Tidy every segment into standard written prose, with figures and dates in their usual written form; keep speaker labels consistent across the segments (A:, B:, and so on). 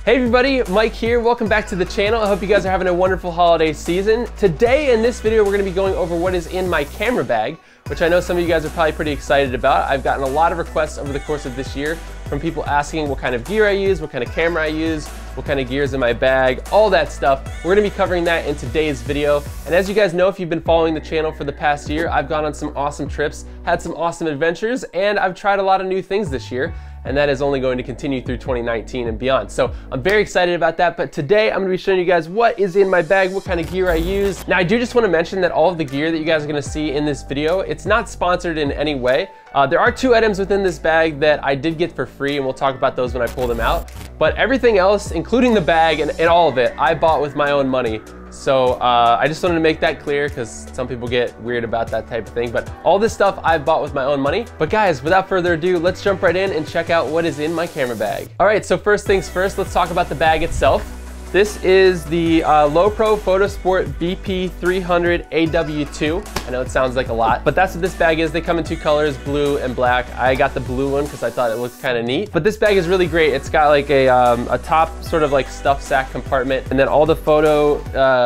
A: Hey everybody, Mike here. Welcome back to the channel. I hope you guys are having a wonderful holiday season. Today in this video, we're gonna be going over what is in my camera bag, which I know some of you guys are probably pretty excited about. I've gotten a lot of requests over the course of this year from people asking what kind of gear I use, what kind of camera I use, what kind of gear is in my bag, all that stuff. We're gonna be covering that in today's video. And as you guys know, if you've been following the channel for the past year, I've gone on some awesome trips, had some awesome adventures, and I've tried a lot of new things this year. And that is only going to continue through 2019 and beyond. So I'm very excited about that. But today I'm gonna be showing you guys what is in my bag, what kind of gear I use. Now I do just wanna mention that all of the gear that you guys are gonna see in this video, it's not sponsored in any way. There are 2 items within this bag that I did get for free, and we'll talk about those when I pull them out. But everything else, including the bag and all of it, I bought with my own money. So I just wanted to make that clear because some people get weird about that type of thing. But all this stuff I've bought with my own money. But guys, without further ado, let's jump right in and check out what is in my camera bag. All right, so first things first, let's talk about the bag itself. This is the Lowepro Photosport BP300 AW2. I know it sounds like a lot, but that's what this bag is. They come in 2 colors, blue and black. I got the blue one because I thought it looked kind of neat. But this bag is really great. It's got like a top sort of like stuff sack compartment, and then all the photo,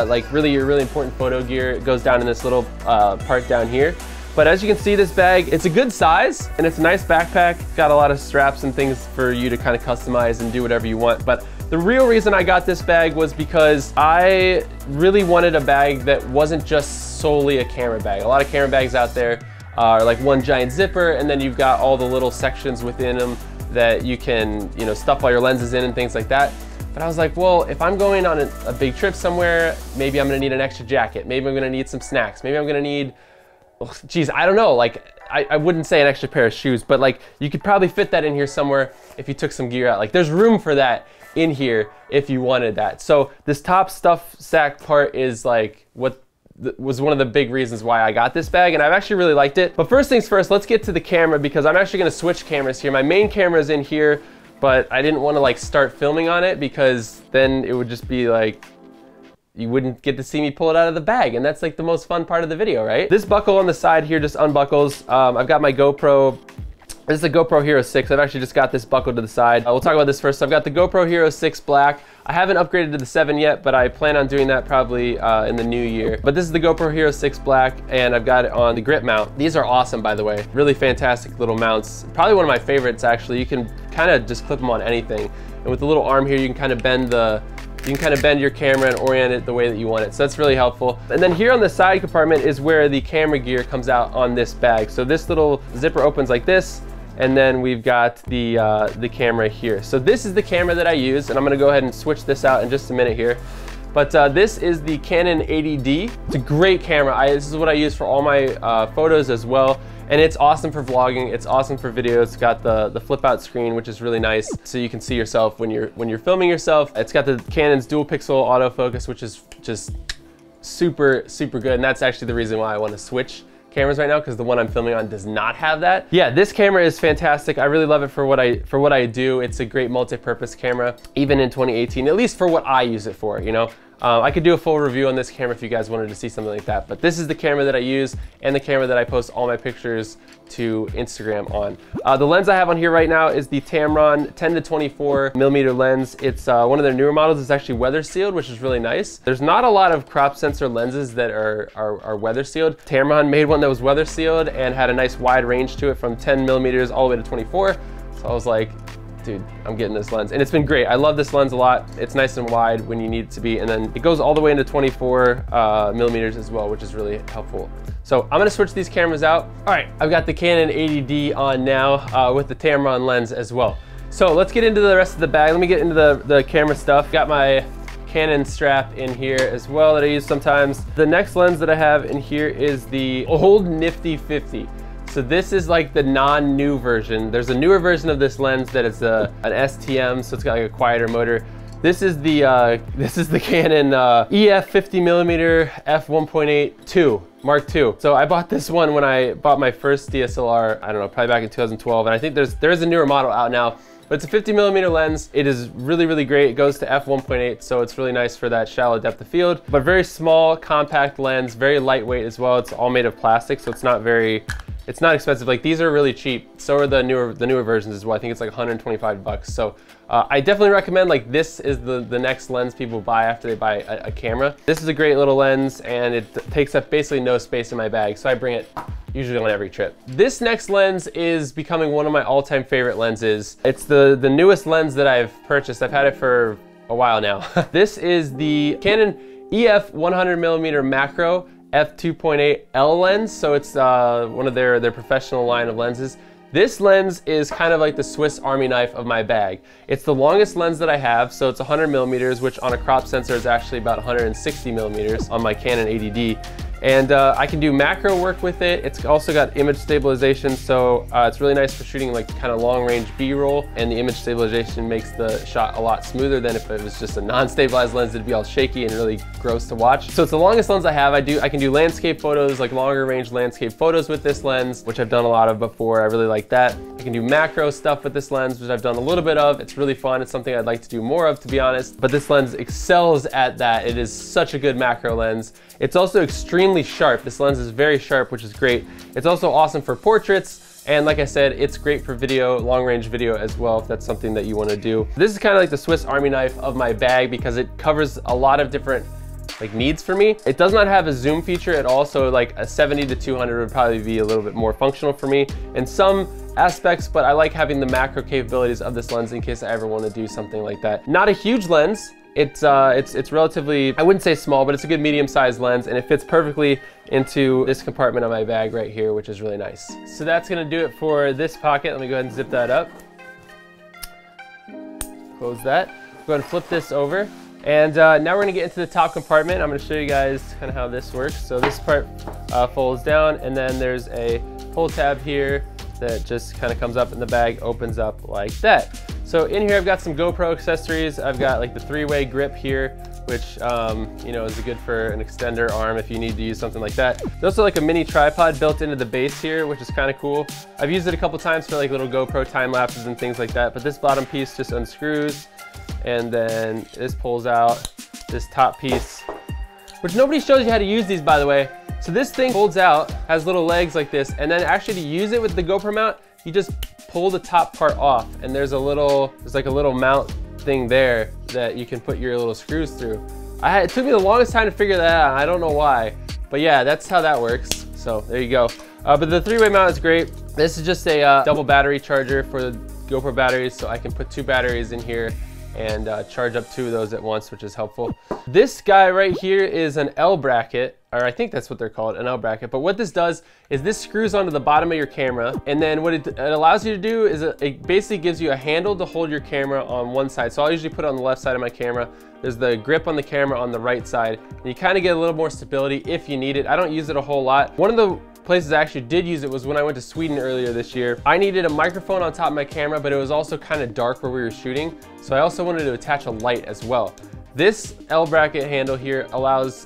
A: like really important photo gear goes down in this little part down here. But as you can see, this bag, it's a good size and it's a nice backpack. It's got a lot of straps and things for you to kind of customize and do whatever you want. But the real reason I got this bag was because I really wanted a bag that wasn't just solely a camera bag. A lot of camera bags out there are like one giant zipper, and then you've got all the little sections within them that you can, you know, stuff all your lenses in and things like that. But I was like, well, if I'm going on a big trip somewhere, maybe I'm gonna need an extra jacket. Maybe I'm gonna need some snacks. Maybe I'm gonna need, geez, I don't know, like I wouldn't say an extra pair of shoes, but like you could probably fit that in here somewhere if you took some gear out. Like there's room for that in here if you wanted that. So this top stuff sack part is like what was one of the big reasons why I got this bag, and I've actually really liked it. But first things first, let's get to the camera because I'm actually gonna switch cameras here. My main camera is in here, but I didn't wanna like start filming on it because then it would just be like, you wouldn't get to see me pull it out of the bag, and that's like the most fun part of the video, right? This buckle on the side here just unbuckles. I've got my GoPro. This is the GoPro Hero 6. I've actually just got this buckled to the side. We'll talk about this first. So I've got the GoPro Hero 6 Black. I haven't upgraded to the 7 yet, but I plan on doing that probably in the new year. But this is the GoPro Hero 6 Black, and I've got it on the grip mount. These are awesome, by the way. Really fantastic little mounts. Probably one of my favorites, actually. You can kind of just clip them on anything. And with the little arm here, you can kind of bend your camera and orient it the way that you want it. So that's really helpful. And then here on the side compartment is where the camera gear comes out on this bag. So this little zipper opens like this, and then we've got the camera here. So this is the camera that I use, and I'm gonna go ahead and switch this out in just a minute here. But this is the Canon 80D. It's a great camera. This is what I use for all my photos as well. And it's awesome for vlogging. It's awesome for video. It's got the flip out screen, which is really nice. So you can see yourself when you're filming yourself. It's got the Canon's dual pixel autofocus, which is just super, super good. And that's actually the reason why I want to switch cameras right now, because the one I'm filming on does not have that. Yeah, this camera is fantastic. I really love it for what I do. It's a great multi-purpose camera, even in 2018, at least for what I use it for, you know? I could do a full review on this camera if you guys wanted to see something like that, but this is the camera that I use and the camera that I post all my pictures to Instagram on. The lens I have on here right now is the Tamron 10 to 24 millimeter lens. It's one of their newer models. It's actually weather sealed, which is really nice. There's not a lot of crop sensor lenses that are weather sealed. Tamron made one that was weather sealed and had a nice wide range to it from 10 millimeters all the way to 24. So I was like, dude, I'm getting this lens. And it's been great. I love this lens a lot. It's nice and wide when you need it to be. And then it goes all the way into 24 millimeters as well, which is really helpful. So I'm gonna switch these cameras out. All right, I've got the Canon 80D on now with the Tamron lens as well. So let's get into the rest of the bag. Let me get into the camera stuff. Got my Canon strap in here as well that I use sometimes. The next lens that I have in here is the old Nifty 50. So this is like the non-new version. There's a newer version of this lens that is an STM, so it's got like a quieter motor. This is the Canon EF 50mm f1.8 II, Mark II. So I bought this one when I bought my first DSLR, I don't know, probably back in 2012. And I think there is a newer model out now, But it's a 50mm lens. It is really, really great. It goes to f1.8, so it's really nice for that shallow depth of field. But very small, compact lens, very lightweight as well. It's all made of plastic, so it's not expensive. Like, these are really cheap. So are the newer versions as well. I think it's like 125 bucks. So I definitely recommend, like, this is the next lens people buy after they buy a camera. This is a great little lens, and it takes up basically no space in my bag, so I bring it usually on every trip. This next lens is becoming one of my all-time favorite lenses. It's the newest lens that I've purchased. I've had it for a while now. This is the Canon EF 100mm macro f2.8 L lens. So it's one of their professional line of lenses. This lens is kind of like the Swiss Army knife of my bag. It's the longest lens that I have, so it's 100mm, which on a crop sensor is actually about 160mm on my Canon 80D. And I can do macro work with it. It's also got image stabilization, so it's really nice for shooting like kind of long range B-roll, and the image stabilization makes the shot a lot smoother than if it was just a non-stabilized lens. It'd be all shaky and really gross to watch. So it's the longest lens I have. I can do landscape photos, like longer range landscape photos with this lens, which I've done a lot of before. I really like that. I can do macro stuff with this lens, which I've done a little bit of. It's really fun. It's something I'd like to do more of, to be honest. But this lens excels at that. It is such a good macro lens. It's also extremely sharp. This lens is very sharp, which is great. It's also awesome for portraits. And like I said, it's great for video, long range video as well, if that's something that you want to do. This is kind of like the Swiss Army knife of my bag because it covers a lot of different like needs for me. It does not have a zoom feature at all, so like a 70 to 200 would probably be a little bit more functional for me in some aspects, but I like having the macro capabilities of this lens in case I ever want to do something like that. Not a huge lens. It's relatively, I wouldn't say small, but it's a good medium-sized lens, and it fits perfectly into this compartment of my bag right here, which is really nice. So that's gonna do it for this pocket. Let me go ahead and zip that up. Close that. Go ahead and flip this over. And now we're gonna get into the top compartment. I'm gonna show you guys kind of how this works. So this part folds down, and then there's a pull tab here that just kind of comes up, and the bag opens up like that. So in here I've got some GoPro accessories. I've got like the 3-way grip here, which you know, is good for an extender arm if you need to use something like that. There's also like a mini tripod built into the base here, which is kind of cool. I've used it a couple times for like little GoPro time lapses and things like that, but this bottom piece just unscrews, and then this pulls out this top piece, which nobody shows you how to use these, by the way. So this thing folds out, has little legs like this, and then actually to use it with the GoPro mount, you just pull the top part off, and there's like a little mount thing there that you can put your little screws through. It took me the longest time to figure that out. I don't know why, but yeah, that's how that works. So there you go. But the 3-way mount is great. This is just a double battery charger for the GoPro batteries, so I can put 2 batteries in here and charge up 2 of those at once, which is helpful. This guy right here is an L bracket, or I think that's what they're called, an L bracket. But what this does is this screws onto the bottom of your camera, and then what it allows you to do is it basically gives you a handle to hold your camera on one side. So I'll usually put it on the left side of my camera. There's the grip on the camera on the right side, and you kind of get a little more stability if you need it. I don't use it a whole lot. One of the places I actually did use it was when I went to Sweden earlier this year. I needed a microphone on top of my camera, but it was also kind of dark where we were shooting, so I also wanted to attach a light as well. This L bracket handle here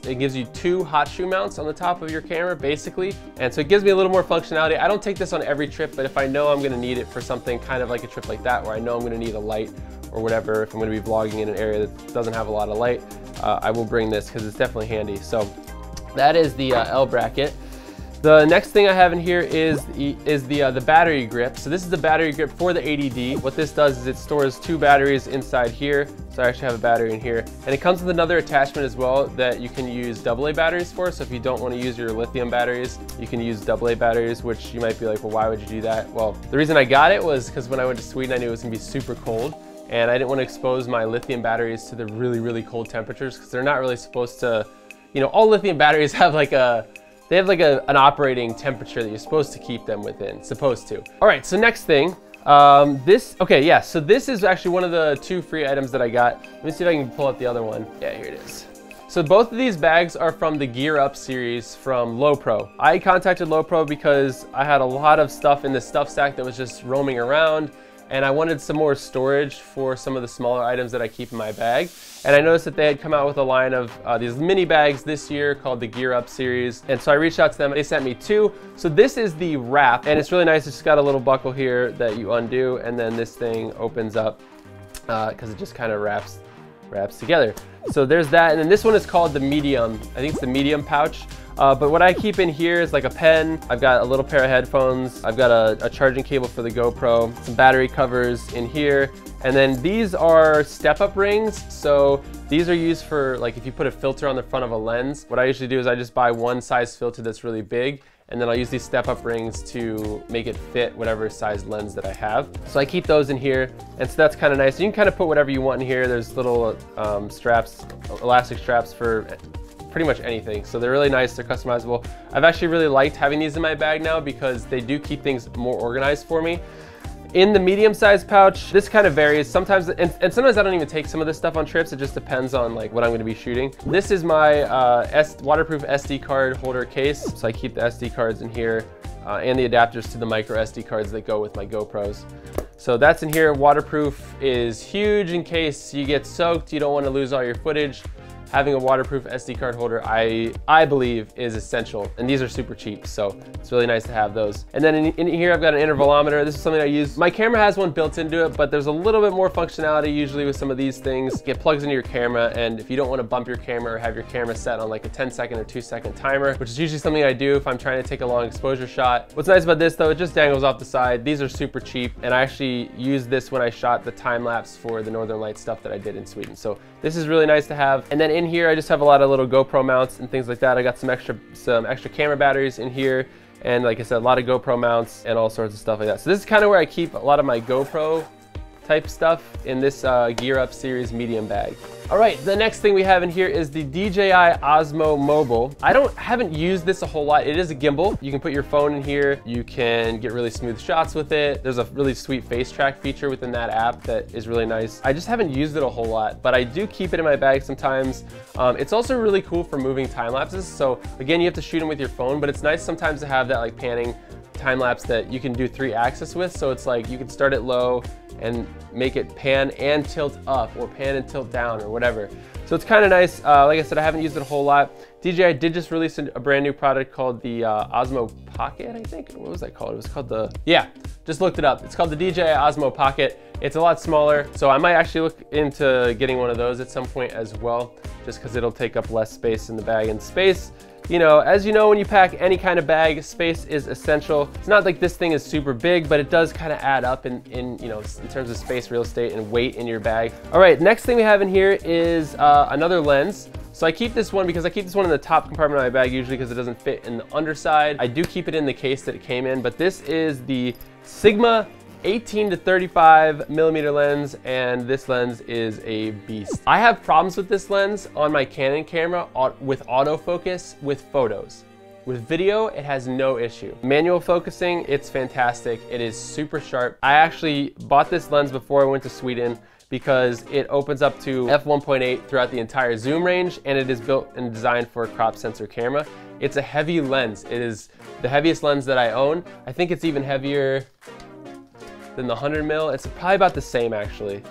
A: gives you 2 hot shoe mounts on the top of your camera, basically, and so it gives me a little more functionality. I don't take this on every trip, but if I know I'm gonna need it for something kind of like a trip like that, where I know I'm gonna need a light or whatever, if I'm gonna be vlogging in an area that doesn't have a lot of light, I will bring this because it's definitely handy. So that is the L bracket. The next thing I have in here is the battery grip. So this is the battery grip for the 80D. What this does is it stores 2 batteries inside here. So I actually have a battery in here. And it comes with another attachment as well that you can use AA batteries for. So if you don't want to use your lithium batteries, you can use AA batteries, which you might be like, well, why would you do that? Well, the reason I got it was because when I went to Sweden, I knew it was gonna be super cold. And I didn't want to expose my lithium batteries to the really, really cold temperatures, because they're not really supposed to, you know, all lithium batteries have like an operating temperature that you're supposed to keep them within, supposed to. All right, so next thing, so this is actually one of the 2 free items that I got. Let me see if I can pull up the other one. Yeah, here it is. So both of these bags are from the Gear Up series from Lowepro. I contacted Lowepro because I had a lot of stuff in the stuff sack that was just roaming around, and I wanted some more storage for some of the smaller items that I keep in my bag. And I noticed that they had come out with a line of these mini bags this year called the Gear Up series. And so I reached out to them, they sent me 2. So this is the wrap, and it's really nice. It's just got a little buckle here that you undo, and then this thing opens up because it just kind of wraps together. So there's that, and then this one is called the medium. I think it's the medium pouch. But what I keep in here is like a pen. I've got a little pair of headphones. I've got a charging cable for the GoPro, some battery covers in here. And then these are step-up rings. So these are used for like if you put a filter on the front of a lens. What I usually do is I just buy one size filter that's really big, and then I'll use these step-up rings to make it fit whatever size lens that I have. So I keep those in here, and so that's kind of nice. You can kind of put whatever you want in here. There's little straps, elastic straps for pretty much anything. So they're really nice, they're customizable. I've actually really liked having these in my bag now because they do keep things more organized for me. In the medium-sized pouch, this kind of varies. Sometimes, and sometimes I don't even take some of this stuff on trips. It just depends on like what I'm gonna be shooting. This is my waterproof SD card holder case. So I keep the SD cards in here and the adapters to the micro SD cards that go with my GoPros. So that's in here. Waterproof is huge in case you get soaked, you don't wanna lose all your footage. Having a waterproof SD card holder, I believe, is essential. And these are super cheap, so it's really nice to have those. And then in here, I've got an intervalometer. This is something I use. My camera has one built into it, but there's a little bit more functionality usually with some of these things. It plugs into your camera, and if you don't want to bump your camera or have your camera set on like a 10-second or 2-second timer, which is usually something I do if I'm trying to take a long exposure shot. What's nice about this though, it just dangles off the side. These are super cheap, and I actually used this when I shot the time lapse for the Northern Lights stuff that I did in Sweden. So this is really nice to have. And then in here, I just have a lot of little GoPro mounts and things like that. I got some extra camera batteries in here. And like I said, a lot of GoPro mounts and all sorts of stuff like that. So this is kind of where I keep a lot of my GoPro type stuff in this Gear Up series medium bag. All right, the next thing we have in here is the DJI Osmo Mobile. I haven't used this a whole lot. It is a gimbal. You can put your phone in here. You can get really smooth shots with it. There's a really sweet face track feature within that app that is really nice. I just haven't used it a whole lot, but I do keep it in my bag sometimes. It's also really cool for moving time lapses. So again, you have to shoot them with your phone, but it's nice sometimes to have that like panning time lapse that you can do 3-axis with. So it's like you can start it low and make it pan and tilt up, or pan and tilt down, or whatever. So it's kind of nice. Like I said, I haven't used it a whole lot. DJI did just release a brand new product called the Osmo Pocket, I think. What was that called? It was called the, yeah, just looked it up. It's called the DJI Osmo Pocket. It's a lot smaller, so I might actually look into getting one of those at some point as well, just because it'll take up less space in the bag. And space, you know, as you know, when you pack any kind of bag, space is essential. It's not like this thing is super big, but it does kind of add up in you know, in terms of space, real estate, and weight in your bag. All right, next thing we have in here is another lens. So I keep this one because I keep this one in the top compartment of my bag usually because it doesn't fit in the underside. I do keep it in the case that it came in, but this is the Sigma 18 to 35 millimeter lens, and this lens is a beast. I have problems with this lens on my Canon camera with autofocus with photos. With video, it has no issue. Manual focusing, it's fantastic. It is super sharp. I actually bought this lens before I went to Sweden because it opens up to f1.8 throughout the entire zoom range, and it is built and designed for a crop sensor camera. It's a heavy lens. It is the heaviest lens that I own. I think it's even heavier than the 100 mil. It's probably about the same actually.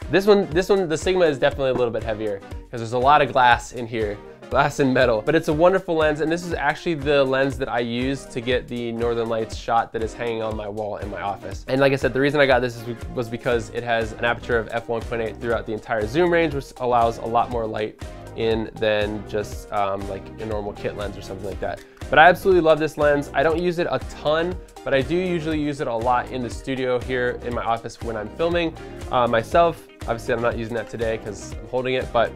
A: This one, the Sigma is definitely a little bit heavier because there's a lot of glass in here, glass and metal. But it's a wonderful lens, and this is actually the lens that I used to get the Northern Lights shot that is hanging on my wall in my office. And like I said, the reason I got this was because it has an aperture of f1.8 throughout the entire zoom range, which allows a lot more light in than just like a normal kit lens or something like that. But I absolutely love this lens. I don't use it a ton, but I do usually use it a lot in the studio here in my office when I'm filming myself. Obviously, I'm not using that today because I'm holding it, but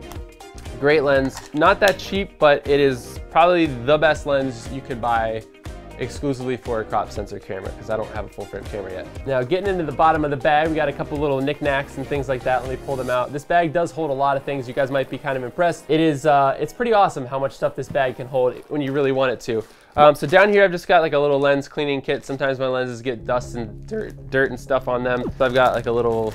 A: great lens. Not that cheap, but it is probably the best lens you could buy exclusively for a crop sensor camera because I don't have a full frame camera yet. Now getting into the bottom of the bag, we got a couple little knickknacks and things like that. Let me pull them out. This bag does hold a lot of things. You guys might be kind of impressed. It is, it's pretty awesome how much stuff this bag can hold when you really want it to. So down here, I've just got like a little lens cleaning kit. Sometimes my lenses get dust and dirt and stuff on them. So I've got like a little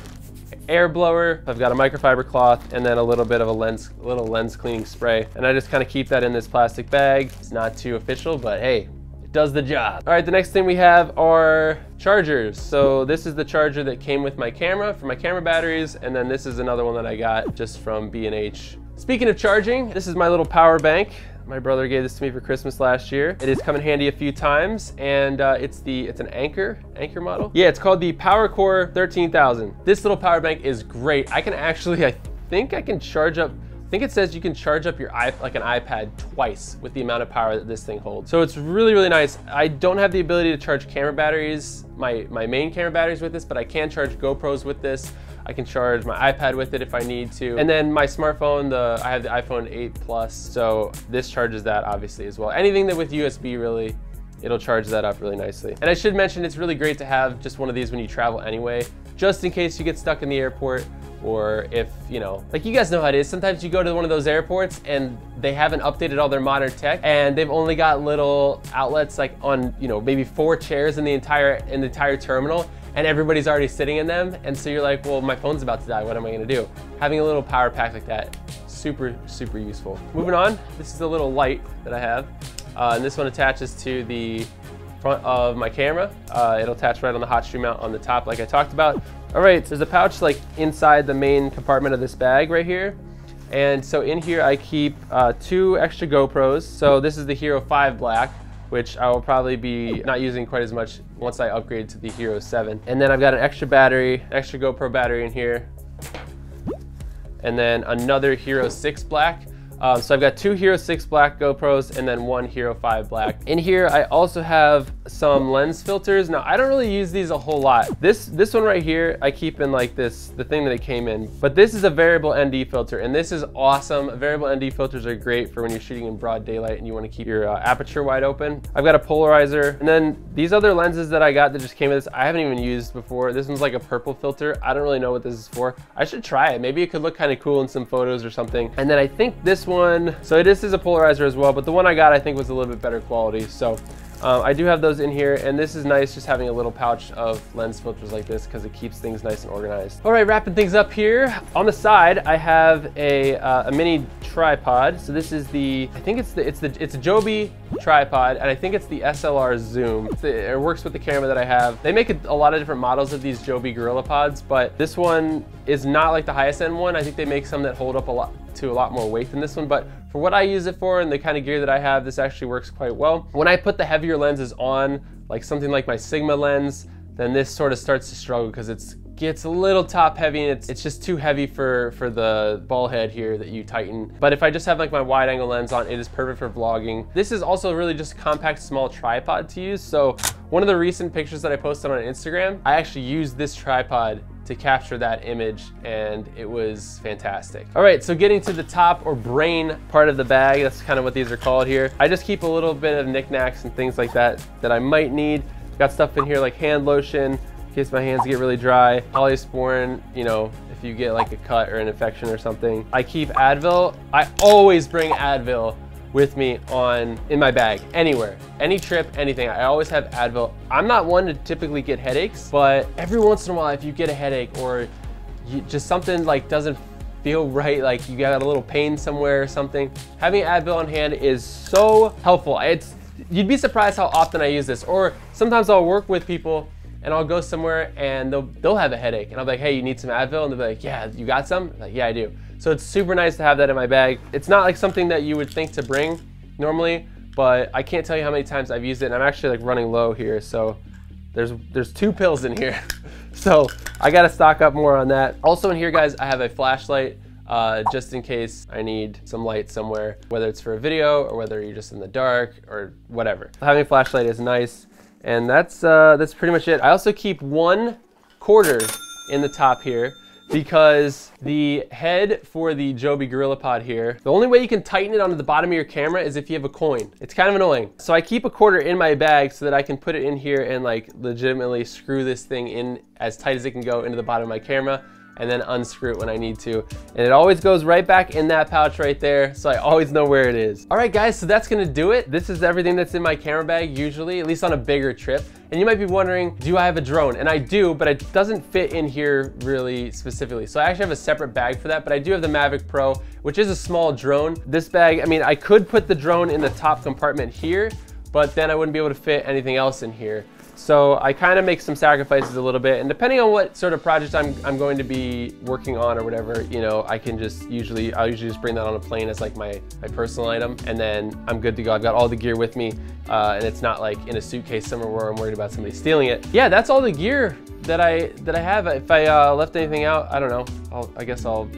A: air blower, I've got a microfiber cloth, and then a little bit of a little lens cleaning spray. And I just kind of keep that in this plastic bag. It's not too official, but hey, does the job. All right, the next thing we have are chargers. So this is the charger that came with my camera for my camera batteries, and then this is another one that I got just from B&H. Speaking of charging, this is my little power bank. My brother gave this to me for Christmas last year. It has come in handy a few times, and it's an Anker model. Yeah, it's called the PowerCore 13000. This little power bank is great. I can actually, I think I can charge up, I think it says you can charge up your like an iPad twice with the amount of power that this thing holds. So it's really, really nice. I don't have the ability to charge camera batteries, my main camera batteries with this, but I can charge GoPros with this. I can charge my iPad with it if I need to. And then my smartphone, I have the iPhone 8 Plus, so this charges that obviously as well. Anything that with USB really, it'll charge that up really nicely. And I should mention, it's really great to have just one of these when you travel anyway, just in case you get stuck in the airport, or if, you know, like you guys know how it is. Sometimes you go to one of those airports and they haven't updated all their modern tech, and they've only got little outlets like on, you know, maybe 4 chairs in the entire terminal, and everybody's already sitting in them. And so you're like, well, my phone's about to die, what am I gonna do? Having a little power pack like that, super, super useful. Moving on, this is a little light that I have. And this one attaches to the front of my camera. It'll attach right on the hot stream mount on the top like I talked about. All right, so there's a pouch like inside the main compartment of this bag right here. And so in here I keep 2 extra GoPros. So this is the Hero 5 Black, which I will probably be not using quite as much once I upgrade to the Hero 7. And then I've got an extra battery, extra GoPro battery in here. And then another Hero 6 Black. So I've got 2 Hero 6 Black GoPros and then 1 Hero 5 Black. In here, I also have some lens filters. Now, I don't really use these a whole lot. This one right here, I keep in like the thing that it came in. But this is a variable ND filter, and this is awesome. Variable ND filters are great for when you're shooting in broad daylight and you want to keep your aperture wide open. I've got a polarizer, and then these other lenses that I got that just came with this, I haven't even used before. This one's like a purple filter. I don't really know what this is for. I should try it. Maybe it could look kind of cool in some photos or something. And then I think this one, so this is a polarizer as well, but the one I got I think was a little bit better quality. So I do have those in here, and this is nice just having a little pouch of lens filters like this because it keeps things nice and organized. All right, wrapping things up here. On the side, I have a mini tripod. So this is I think it's a Joby tripod, and I think it's the SLR Zoom. It works with the camera that I have. They make a lot of different models of these Joby GorillaPods, but this one is not like the highest end one. I think they make some that hold up a lot more weight than this one, but for what I use it for and the kind of gear that I have, this actually works quite well. When I put the heavier lenses on, like something like my Sigma lens, then this sort of starts to struggle because it gets a little top heavy, and it's just too heavy for the ball head here that you tighten. But if I just have like my wide angle lens on, it is perfect for vlogging. This is also really just a compact small tripod to use. So one of the recent pictures that I posted on Instagram, I actually used this tripod to capture that image, and it was fantastic. All right, so getting to the top or brain part of the bag, that's kind of what these are called here. I just keep a little bit of knickknacks and things like that I might need. Got stuff in here like hand lotion, in case my hands get really dry. Polysporin, you know, if you get like a cut or an infection or something. I keep Advil. I always bring Advil with me in my bag, anywhere, any trip, anything. I always have Advil. I'm not one to typically get headaches, but every once in a while, if you get a headache or just something like doesn't feel right, like you got a little pain somewhere or something, having Advil on hand is so helpful. You'd be surprised how often I use this. Or sometimes I'll work with people and I'll go somewhere and they'll have a headache, and I'll be like, hey, you need some Advil? And they'll be like, yeah, you got some? I'm like, yeah, I do. So it's super nice to have that in my bag. It's not like something that you would think to bring normally, but I can't tell you how many times I've used it, and I'm actually like running low here. So there's 2 pills in here. So I gotta stock up more on that. Also in here, guys, I have a flashlight just in case I need some light somewhere, whether it's for a video or whether you're just in the dark or whatever. Having a flashlight is nice, and that's pretty much it. I also keep 1 quarter in the top here, because the head for the Joby GorillaPod here, the only way you can tighten it onto the bottom of your camera is if you have a coin. It's kind of annoying. So I keep a quarter in my bag so that I can put it in here and like legitimately screw this thing in as tight as it can go into the bottom of my camera, and then unscrew it when I need to. And it always goes right back in that pouch right there, so I always know where it is. All right, guys, so that's gonna do it. This is everything that's in my camera bag usually, at least on a bigger trip. And you might be wondering, do I have a drone? And I do, but it doesn't fit in here really specifically. So I actually have a separate bag for that, but I do have the Mavic Pro, which is a small drone. This bag, I mean, I could put the drone in the top compartment here, but then I wouldn't be able to fit anything else in here. So I kind of make some sacrifices a little bit, and depending on what sort of project I'm going to be working on or whatever, you know, I can just I'll usually just bring that on a plane as like my personal item, and then I'm good to go. I've got all the gear with me, and it's not like in a suitcase somewhere where I'm worried about somebody stealing it. Yeah, that's all the gear that I have. If I left anything out, I don't know. I guess I'll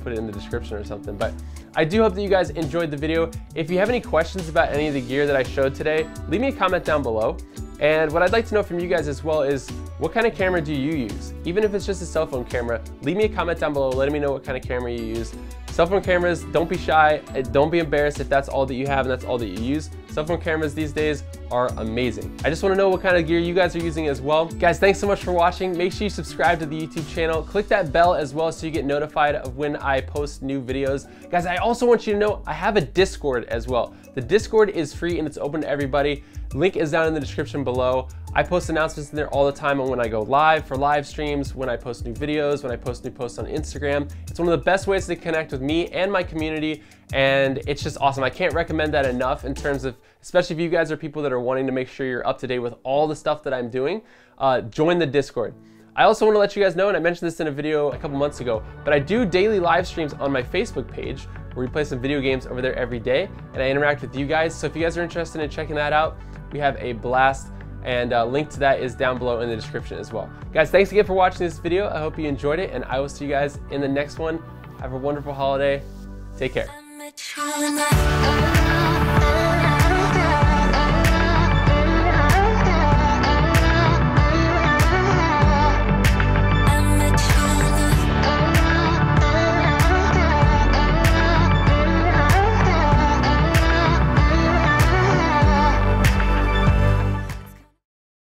A: put it in the description or something, but I do hope that you guys enjoyed the video. If you have any questions about any of the gear that I showed today, leave me a comment down below. And what I'd like to know from you guys as well is, what kind of camera do you use? Even if it's just a cell phone camera, leave me a comment down below letting me know what kind of camera you use. Cell phone cameras, don't be shy, don't be embarrassed if that's all that you have and that's all that you use. Cell phone cameras these days are amazing. I just want to know what kind of gear you guys are using as well. Guys, thanks so much for watching. Make sure you subscribe to the YouTube channel. Click that bell as well so you get notified of when I post new videos. Guys, I also want you to know I have a Discord as well. The Discord is free and it's open to everybody. Link is down in the description below. I post announcements in there all the time on when I go live for live streams, when I post new videos, when I post new posts on Instagram. It's one of the best ways to connect with me and my community, and it's just awesome. I can't recommend that enough in terms of, especially if you guys are people that are wanting to make sure you're up to date with all the stuff that I'm doing, join the Discord. I also want to let you guys know, and I mentioned this in a video a couple months ago, but I do daily live streams on my Facebook page where we play some video games over there every day, and I interact with you guys. So if you guys are interested in checking that out, we have a blast, and link to that is down below in the description as well. Guys, thanks again for watching this video. I hope you enjoyed it, and I will see you guys in the next one. Have a wonderful holiday. Take care.